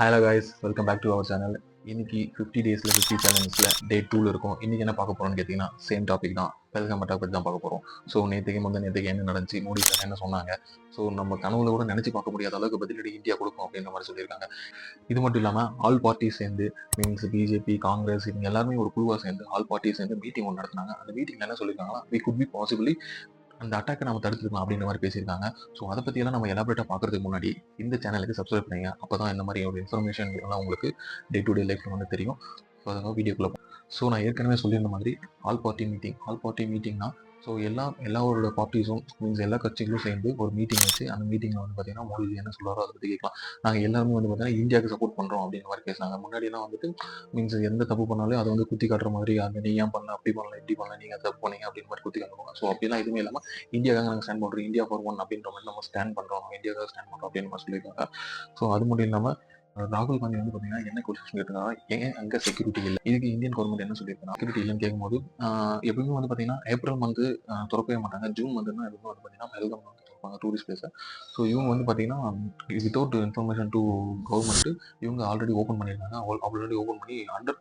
Hello guys, welcome back to our channel. இன்னைக்கு 50 டேஸில் 50 சேலஞ்சஸில் டே 2 இருக்கும். இன்றைக்கி என்ன பார்க்க போகிறோம்னு கேட்டிங்கன்னா, சேம் டாபிக் தான். பெல்காம் அட்டாக் பற்றி தான் பார்க்க போகிறோம். ஸோ நேற்றுக்கு என்ன நடந்துச்சு, மோடி சார் என்ன சொன்னாங்க, ஸோ நம்ம கனவுல கூட நினச்சி பார்க்க முடியாத அளவுக்கு பதிலடி இந்தியா கொடுக்கும் அப்படின்ற மாதிரி சொல்லியிருக்காங்க. இது மட்டும் இல்லாமல் ஆல் பார்ட்டி சேர்ந்து மீன்ஸ் பிஜேபி, காங்கிரஸ் இவங்க எல்லாருமே ஒரு குழுவாக சேர்ந்து ஆல் பார்ட்டி சேர்ந்து மீட்டிங் ஒன்று நடத்தினாங்க. அந்த மீட்டிங்கில் என்ன சொல்லியிருக்காங்கன்னா, வி குட் பி பாசிபிளி அந்த அட்டாக்கை நம்ம தடுத்துக்கலாம் அப்படின்ற மாதிரி பேசியிருக்காங்க. ஸோ அதை பற்றியெல்லாம் நம்ம எலாபரேட்டாக பார்க்கறதுக்கு முன்னாடி இந்த சேனலுக்கு சப்ஸ்கிரைப் பண்ணுங்க. அப்போ தான் இந்த மாதிரி ஒரு இன்ஃபர்மேஷன் எல்லாம் உங்களுக்கு டே டு டே லைஃப்பில் வந்து தெரியும். ஸோ அதனால் வீடியோக்குள்ளே ஸோ நான் ஏற்கனவே சொல்லியிருந்த மாதிரி ஆல் பார்ட்டி மீட்டிங்னா ஸோ எல்லாரோட பார்ட்டிஸும் மீன்ஸ் எல்லா கட்சிகளும் சேர்ந்து ஒரு மீட்டிங் வச்சு அந்த மீட்டிங்கில் வந்து பார்த்தீங்கன்னா மோடி என்ன சொல்கிறாரோ அதை பற்றி கேட்கலாம். நாங்கள் எல்லாருமே வந்து பார்த்தீங்கன்னா இந்தியாவுக்கு சப்போர்ட் பண்ணுறோம் அப்படின்ற மாதிரி பேசினாங்க. முன்னாடியெல்லாம் வந்துட்டு மீன்ஸ் எந்த தப்பு பண்ணாலும் அதை வந்து குத்தி காட்டுற மாதிரி அந்த நீ ஏன் பண்ணல, அப்படி பண்ணல, இப்படி பண்ணல, நீங்கள் தப்பு பண்ணீங்க அப்படின்னு மாதிரி குத்தி காட்டுவாங்க. ஸோ அப்படிலாம் எதுவுமே இல்லாமல் இந்தியாவுக்காக நாங்கள் ஸ்டாண்ட் பண்ணுறோம், இந்தியா ஃபார் ஒன் அப்படின்ற மாதிரி நம்ம ஸ்டாண்ட் பண்ணுறோம், இந்தியாவுக்காக ஸ்டாண்ட் பண்ணுறோம் அப்படின்னு மாதிரி சொல்லியிருக்காங்க. ஸோ அது மட்டும் இல்லாமல் ராகுல் காந்தி வந்து பார்த்தீங்கன்னா என்ன கொஸ்டின் கேட்டிருக்காங்க, ஏன் அங்கே செக்யூரிட்டி இல்லை, இதுக்கு இந்தியன் கவர்மெண்ட் என்ன சொல்லியிருக்காங்க, செக்யூரிட்டி இல்லைன்னு கேட்கும்போது எப்பவுமே வந்து பார்த்தீங்கன்னா ஏப்ரல் மந்த் திறக்கவே மாட்டாங்க, ஜூன் மந்த்னா எப்பவுமே வந்து பார்த்தீங்கன்னா பெல்காம் வந்து திறப்பாங்க டூரிஸ்ட் பிளேஸை. ஸோ இவங்க வந்து பார்த்தீங்கன்னா வித்தவுட் இன்ஃபர்மேஷன் டு கவர்மெண்ட் இவங்க ஆல்ரெடி ஓப்பன் பண்ணியிருக்காங்க. ஆல்ரெடி ஓப்பன் பண்ணி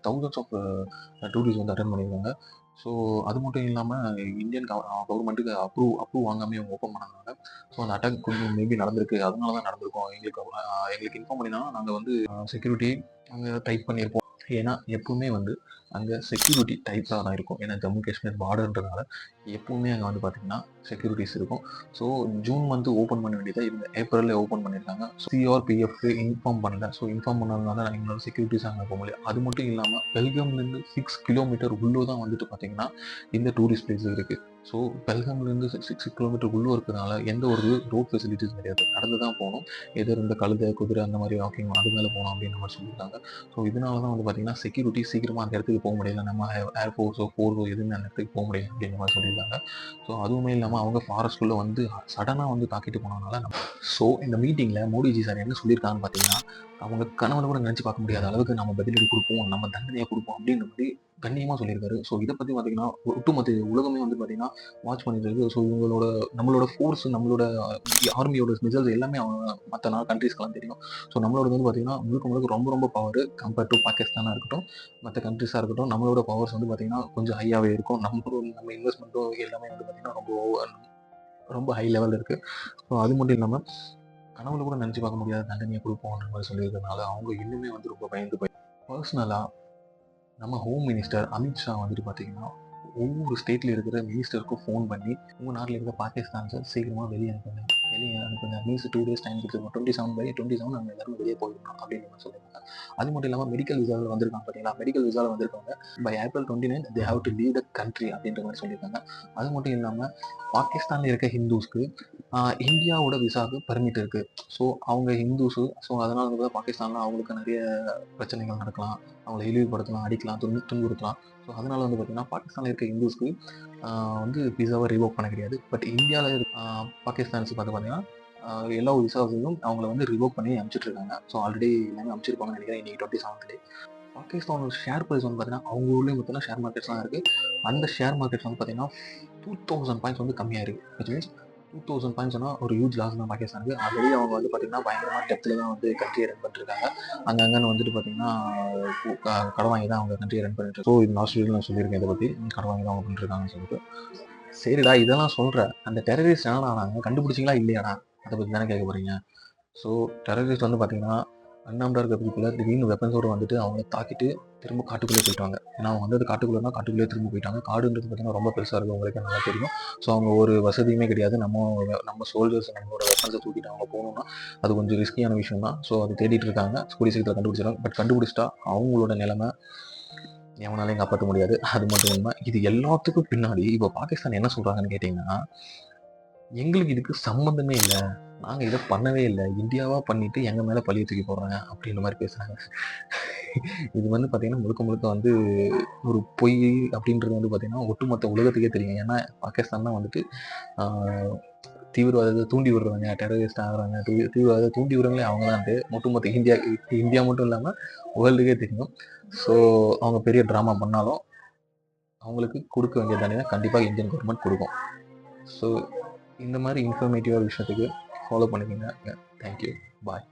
thousands ஆஃப் டூரிஸ்ட் வந்து அட்டன் பண்ணியிருக்காங்க. ஸோ அது மட்டும் இல்லாமல் இந்தியன் கவர்மெண்ட்டுக்கு அப்ரூவ் வாங்காமல் இவங்க ஓப்பன் பண்ணாங்க. ஸோ அந்த அட்டாக் கொஞ்சம் மேபி நடந்திருக்கு, அதனால தான் நடந்திருக்கும். எங்களுக்கு இன்ஃபார்ம் பண்ணினா நாங்கள் வந்து செக்யூரிட்டி அங்கே டைப் பண்ணியிருப்போம். ஏன்னா எப்பவுமே வந்து அங்கே செக்யூரிட்டி டைப்ஸாக தான் இருக்கும். ஏன்னா ஜம்மு காஷ்மீர் பார்டர்ன்றதுனால எப்பவுமே அங்கே வந்து பார்த்தீங்கன்னா செக்யூரிட்டிஸ் இருக்கும். ஸோ ஜூன் மந்த் ஓப்பன் பண்ண வேண்டியதை இவங்க ஏப்ரலில் ஓப்பன் பண்ணியிருக்காங்க. சிஆர்பிஎஃப்க்கு இன்ஃபார்ம் பண்ணல. ஸோ இன்ஃபார்ம் பண்ணதுனால எங்களோட செக்யூரிட்டிஸ் அங்கே போக முடியல. அது மட்டும் இல்லாமல் பெல்காம்லேருந்து 6 கிலோமீட்டர் உள்ளே தான் வந்துட்டு பார்த்தீங்கன்னா இந்த டூரிஸ்ட் பிளேஸ் இருக்குது. ஸோ பெல்காம்லேருந்து 6 கிலோமீட்டர் உள்ளே இருக்கிறதுனால எந்த ஒரு ரோட் ஃபெசிலிட்டிஸ் கிடையாது, நடந்து தான் போகணும். எதிர் இந்த கழுதை, குதிரை அந்த மாதிரி வாக்கிங் அது மேலே போகணும் அப்படின்ற மாதிரி சொல்லியிருக்காங்க. ஸோ இதனால தான் வந்து பார்த்தீங்கன்னா செக்யூரிட்டி சீக்கிரமாக அந்த இடத்துக்கு போக முடியல, நம்ம ஏர்ஃபோர்ஸோ ஃபோர்ஸோ எதுவுமே அந்த இடத்துக்கு போக முடியல அப்படின்ற மாதிரி சொல்லியிருக்காங்க. ஸோ அதுவுமே இல்லாமல் அவங்க ஃபாரஸ்ட்குள்ளே வந்து சடனாக வந்து தாக்கிட்டு போனதுனால ஸோ இந்த மீட்டிங்கில் மோடிஜி சார் என்ன சொல்லியிருக்காங்கன்னு பார்த்தீங்கன்னா, அவங்க கனவுல கூட நினச்சி பார்க்க முடியாத அளவுக்கு நம்ம பதிலடி கொடுப்போம், நம்ம தண்டனையை கொடுப்போம் அப்படின்ற மாதிரி கண்ணியமாக சொல்லியிருக்காரு. ஸோ இதை பற்றி பார்த்தீங்கன்னா ஒட்டுமொத்த உலகமே வந்து பார்த்தீங்கன்னா வாட்ச் பண்ணிட்டு இருக்கு. ஸோ நம்மளோட ஃபோர்ஸ், நம்மளோட ஆர்மியோட ரிசல்ட்ஸ் எல்லாமே அவங்க மற்ற கண்ட்ரீஸ்க்கெல்லாம் தெரியும். ஸோ நம்மளோட வந்து பார்த்தீங்கன்னா முழுக்க ரொம்ப ரொம்ப பவர் கம்பேர்ட் டு பாகிஸ்தானாக இருக்கட்டும், மற்ற கண்ட்ரிஸாக இருக்கட்டும், நம்மளோட பவர்ஸ் வந்து பார்த்தீங்கன்னா கொஞ்சம் ஹையாகவே இருக்கும். நம்ம இன்வெஸ்ட்மெண்ட்டும் எல்லாமே வந்து பார்த்தீங்கன்னா ரொம்ப ஹை லெவலில் இருக்குது. ஸோ அது மட்டும் இல்லாமல் கனவுல கூட நினச்சி பார்க்க முடியாத தண்டனையை கொடுப்போம்ன்ற மாதிரி சொல்லியிருக்கிறதுனால அவங்க இன்னுமே வந்து ரொம்ப பயந்து போய் பர்சனலாக நம்ம ஹோம் மினிஸ்டர் அமித்ஷா வந்துட்டு பார்த்தீங்கன்னா ஒவ்வொரு ஸ்டேட்டில் இருக்கிற மினிஸ்டருக்கும் ஃபோன் பண்ணி உங்கள் நாட்டில் இருக்கிற பாகிஸ்தான்ஸை சீக்கிரமாக வெளியே அனுப்புங்க மீன்ஸ் 2 days டைம் கொடுத்துருக்கோம், 27/27 நம்ம எல்லாரும் வெளியே போயிடணும் அப்படின்னு நம்ம சொல்லியிருக்காங்க. அது மட்டும் இல்லாமல் மெடிக்கல் விசாவில் வந்திருக்காங்க பார்த்தீங்களா, மெடிக்கல் விசாவில் வந்திருக்காங்க by April 29 they have to leave the country அப்படின்ற மாதிரி சொல்லியிருக்காங்க. அது மட்டும் இல்லாமல் பாகிஸ்தானில் இருக்க ஹிந்துஸ்க்கு இந்தியாவோட விசாவுக்கு பர்மிட் இருக்குது. ஸோ அவங்க ஹிந்துஸு, ஸோ அதனால் வந்து பாகிஸ்தானில் அவங்களுக்கு நிறைய பிரச்சனைகள் நடக்கலாம், அவங்களை இழிவுபடுத்தலாம், அடிக்கலாம், துன்புறுத்தலாம். ஸோ அதனால வந்து பார்த்தீங்கன்னா பாகிஸ்தானில் இருக்க ஹிந்துஸ்க்கு வந்து விசாவை ரிவோக் பண்ண கிடையாது. பட் இந்தியாவில் பாகிஸ்தான்ஸ் பார்த்தீங்கன்னா எல்லா விசாவையும் அவங்கள வந்து ரிவோக் பண்ணி அனுப்பிச்சிட்ருக்காங்க. ஸோ ஆல்ரெடி எல்லாமே அனுப்பிச்சிருப்பாங்கன்னு நினைக்கிறேன். இன்னைக்கு 27th பாகிஸ்தானோட ஷேர் ப்ரைஸ் வந்து பார்த்தீங்கன்னா அவங்க ஊர்லேயும் பார்த்தீங்கன்னா ஷேர் மார்க்கெட்ஸ்லாம் இருக்குது. அந்த ஷேர் மார்க்கெட்ஸ் வந்து பார்த்தீங்கன்னா 2000 பாயிண்ட்ஸ் வந்து கம்மியாக இருக்குது. விச் மீன்ஸ் 2000 பாயிண்ட்ஸ்னா ஒரு ஹியூஜ் லாஸ் தான் பாகிஸ்தானுக்கு. ஆல்ரெடி அவங்க வந்து பார்த்தீங்கன்னா பயங்கரமாக டெப்த்தில் தான் வந்து கண்ட்ரியை ரன் பண்ணிருக்காங்க. அங்கங்கன்னு வந்துட்டு பார்த்தீங்கன்னா கடன் வாங்கி தான் அவங்க கண்ட்ரியை ரன் பண்ணிட்டு. ஸோ இது லாஸ்ட் வீடியோ நான் சொல்லியிருக்கேன் இதை பற்றி, கடன் வாங்கி தான் அவங்க பண்ணிருக்காங்கன்னு சொல்லிட்டு. சரிடா இதெல்லாம் சொல்கிறேன், அந்த டெரரிஸ்ட் என்னடா ஆனாங்க, கண்டுபிடிச்சிங்களா இல்லையாடா, அதை பற்றி தானே கேட்க போகிறீங்க. ஸோ டெரரிஸ்ட் வந்து பார்த்தீங்கன்னா அன்ஆர்ம்டா இருக்க பீப்புளை திடீர்னு வெப்பன்ஸோடு வந்துட்டு அவங்க தாக்கிட்டு திரும்ப காட்டுக்குள்ளே போயிட்டாங்க. ஏன்னா அவங்க வந்து காட்டுக்குள்ளே திரும்ப போயிட்டாங்க. காடுன்றது பார்த்தீங்கன்னா ரொம்ப பெருசாக இருக்கும், உங்களுக்கு நல்லா தெரியும். ஸோ அவங்க ஒரு வசதியுமே கிடையாது. நம்ம சோல்ஜர்ஸ் நம்மளோட வெப்பன்ஸை தூக்கிட்டு அவங்க போகணும்னா அது கொஞ்சம் ரிஸ்கியான விஷயம் தான். ஸோ அது தேடிட்டு இருக்காங்க, கூடிய சீக்கிரத்தில் கண்டுபிடிச்சிடும். பட் கண்டுபிடிச்சிட்டா அவங்களோட நிலைமை எவனாலையும் காப்பாற்ற முடியாது. அது மட்டும் உண்மை. இது எல்லாத்துக்கும் பின்னாடி இப்போ பாகிஸ்தான் என்ன சொல்கிறாங்கன்னு கேட்டிங்கன்னா, எங்களுக்கு இதுக்கு சம்மந்தமே இல்லை, நாங்கள் இதை பண்ணவே இல்லை, இந்தியாவாக பண்ணிட்டு எங்கள் மேலே பழிய தூக்கி போடுறாங்க அப்படின்ற மாதிரி பேசுகிறாங்க. இது வந்து பார்த்தீங்கன்னா முழுக்க வந்து ஒரு பொய் அப்படின்றது வந்து பார்த்தீங்கன்னா ஒட்டுமொத்த உலகத்துக்கே தெரியும். ஏன்னா பாகிஸ்தான் தான் வந்துட்டு தீவிரவாதத்தை தூண்டி விடுறவங்க, டெரரிஸ்ட் ஆகிறாங்க, தீவிரவாதத்தை தூண்டி விடுறவங்களே அவங்க தான் ஒட்டுமொத்த இந்தியா மட்டும் இல்லாமல் வேர்ல்டுக்கே தெரியும். ஸோ அவங்க பெரிய ட்ராமா பண்ணாலும் அவங்களுக்கு கொடுக்க வேண்டிய தண்டனை கண்டிப்பாக இந்தியன் கவர்மெண்ட் கொடுக்கும். ஸோ இந்த மாதிரி இன்ஃபர்மேட்டிவாக விஷயத்துக்கு ஃபாலோ பண்ணிக்கோங்க. தேங்க்யூ, பாய்.